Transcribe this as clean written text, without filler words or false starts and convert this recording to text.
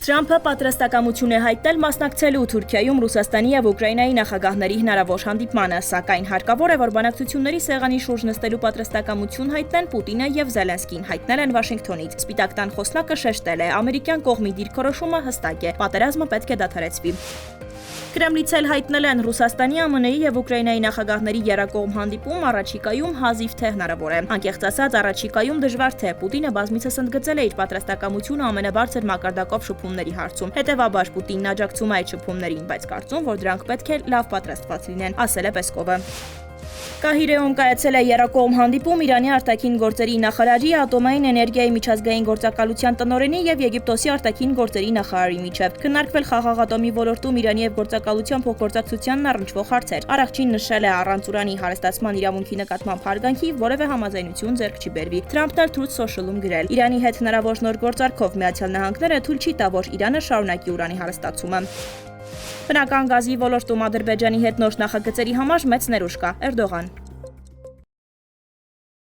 Թրամփը պատրաստակամություն է հայտնել մասնակցելու Թուրքիայում Ռուսաստանի և Ուկրաինայի նախագահների հնարավոր հանդիպմանը, սակայն հարկավոր է, որ բանակցությունների սեղանի շուրջ նստելու պատրաստակամություն հայտնեն Պուտինը և Զելենսկին, հայտնել են Վաշինգտոնից։ Սպիտակ տան խոսնակը շեշտել է, ամերիկյան կողմի դիրքորոշումը հստակ է, պատերազմը պետք է դադարեցվի։ Կրեմլից էլ հայտնել են Ռուսաստանի, ԱՄՆ-ի և Ուկրաինայի նախագահների եռակողմ հանդիպում առաջիկայում հազիվ թե հնարավոր է։ Անկեղծ ասած, առաջիկայում դժվար թե Պուտինը բազմիցս ընդգծել է իր պատրաստակամությունը ամենաբարձր մակարդակով շփումների հարցում։ Հետևաբար Պուտինն աջակցում է այդ շփումներին, բայց կարծում, որ դրանք պետք է լավ պատրաստված լինեն, ասել է Պեսկովը։ Կահիրեում կայացել է եռակողմ հանդիպում Իրանի արտաքին գործերի նախարարի, ատոմային էներգիայի միջազգային գործակալության տնօրենի և Եգիպտոսի արտաքին գործերի նախարարի միջև։ Քննարկվել խաղաղատոմի ոլորտում Իրանի և գործակալության փոխգործակցությանն առնչվող հարցեր։ Արարչին նշել է առանց ուրանի հարստացման իրավունքի նկատմամբ հարգանքի որևէ համաձայնություն ձեռք չի բերվի։ Թրամփն էլ Truth Social-ում գրել. Իրանի հետ հնարավոր նոր գործարքով Միացյալ Նահանգները թույլ չի տա, որ Իրանը շարունակի ուրանի հարստացումը։ Բնական գազի ոլորտում Ադրբեջանի հետ նոր նախագծերի համար մեծ ներուժ կա, Էրդողան։